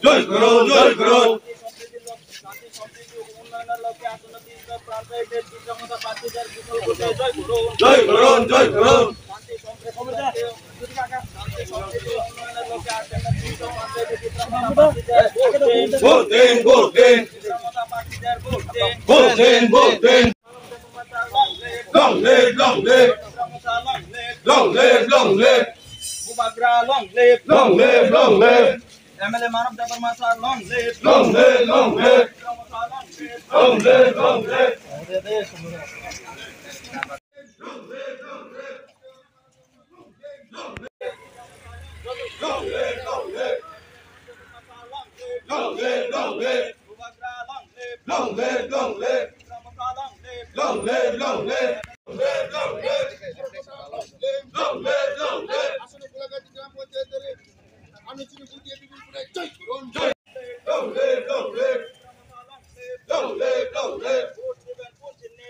জয় করুন জয় করুন শান্তি সম্প্রীতি উন্নয়নের লক্ষ্যে আসনতি প্রান্তে চিত্রমতা প্রার্থীদের বিপুল ভোটে জয় করুন জয় করুন জয় করুন শান্তি সম্প্রীতি উন্নয়নের লক্ষ্যে আসনতি চিত্রমতা প্রার্থীদের ভোট দিন ভোট দিন চিত্রমতা প্রার্থীদের ভোট দিন ভোট দিন ভোট দিন long live long live long live long live Bubagra long live long live long live MLA Manav Devarmasa long live long live long live long live long live long live long live Bubagra long live long live long live long live long live long live long live long live আসলে গোলাঘাট গ্রাম পঞ্চায়েতের আনুষ্ঠানিক বুদ্ধি বিপুল জয় করুন long live long live long live long live vote দিবেন কোন চিহ্নে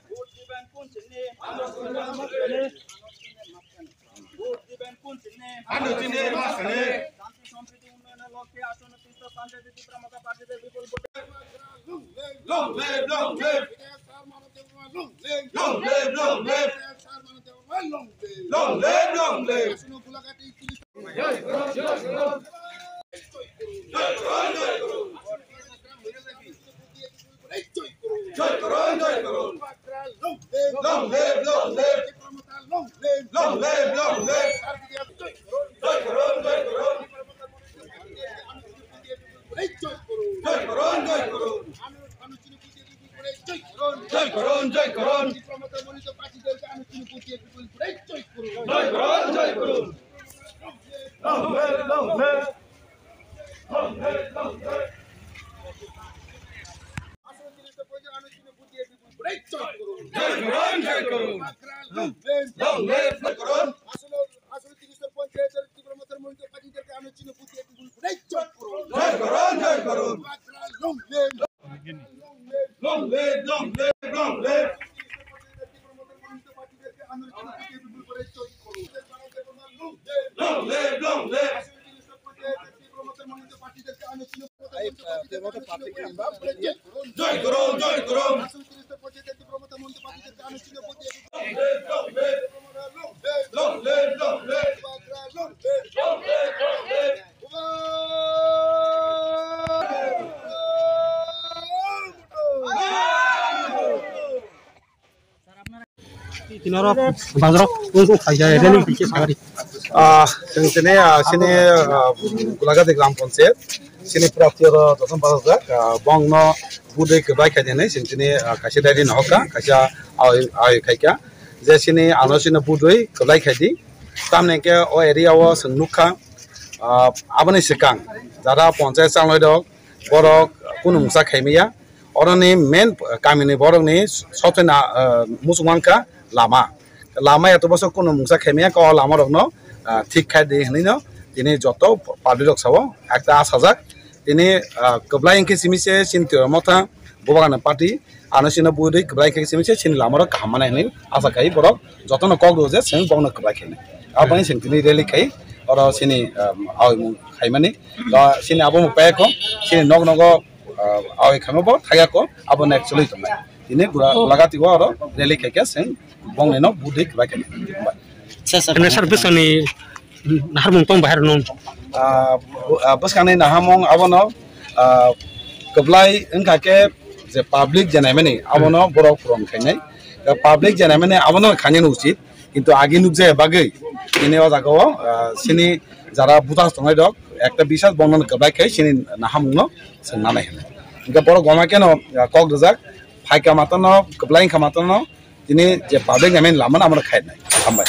vote দিবেন কোন চিহ্নে ভোট দিবেন কোন চিহ্নে আনুচিনের মাঝখানে শান্তি সম্প্রীতি উন্নয়নের লক্ষ্যে আসন্ন তীর্থ পঞ্চায়েত চিত্রমতা প্রার্থীদের বিপুল ভোটে long live long live sir মানব দেবমা long live long live long live sir মানব দেবমা long live long live long live আসলে গোলাঘাটে 30 জয় করুন জয় করুন জয় করুন জয় করুন জয় করুন জয় করুন জয় করুন বুবাগ্রা long live long live long live চিত্রমতা long live long live long live sir বিডিয়া জয় জয় করুন জয় করুন জয় করুন জয় করুন জয় করুন আনুষ্ঠানিক বুদ্ধি বিপুল জয় করুন জয় করুন জয় করুন চিত্রমতা মনোনীত প্রার্থীদেরকে আনুষ্ঠানিক বুদ্ধি বিপুল জয় করুন জয় করুন জয় করুন long live long live long live long live আসলে জিনিসটা প্রয়োজন আনুষ্ঠানিক বুদ্ধি বিপুল জয় করুন জয় করুন জয় করুন বুবাগ্রা লং লেন long live জয় করুন আসলে 30 পঞ্চায়েতের চিত্রমতার মনোনীত প্রার্থীদেরকে আনুষ্ঠানিক বুদ্ধি বিপুল জয় করুন জয় করুন জয় করুন বুবাগ্রা long live long live long live long live long live long live জয় করুন জয় করুন long live long live long live long live long live Tinoro bazar untuk kaya ini bikin sehari. sini sini Gulaghat Gram Panchayat sini praptir dosan bazar bong no bude kebai kaya ini sini kasih dari nahoka kasih ayu kaya jadi sini anu sini bude kebai kaya tamne ke o area o senukha abani sekang jara panchayat sang loidok borok kunung sak kaya orang ni main kami ni borok ni sopena musungangka lama lama itu bosok kuno musa kemia kalau lama rokno ঠিক খাই দিয়ে হেনিনো তিনি যত public rock সাবো একটা 8000 তিনি কবলাই ইনকে সিমিছে চিন্তির মথা গোবাগান party আনসিনা বুই কবলাই কে সিমিছে চিন লামার কামানা হেনি আশা খাই বড় যতন কক রোজে সেং বংন কবলাই খেনে আপনি সিং তিনি রেলি খাই আর সিনি আই মু খাই মানে সিনি আবো পায় কো সিনি নগ নগ আই খামবো থাকা কো আবো নেক্সলি তমাই তিনি গোলাঘাটিও আর রেলি খাইকে সেং বংনেনো বুই কবলাই খেনে Ini servis ini harmung tong bahar non. Bos kane nahamong abono keblai engka ke je public janai mane abono borok from khainai public janai mane abono khane ucit কিন্তু আগে nook যে বাগে ইনে জায়গা সিনি যারা বুতাস তংলাই দক একটা বিশাল বর্ণনা কেবাই খাই সিনি নাহামুনো সোনা নাই হেনে ইনকা বড় গমা কেন কক দজাক ফাইকা মাতানো কেবলাই খামাতানো তিনি যে পাবলিক জামিন লামান আমরা খাই নাই আমবাই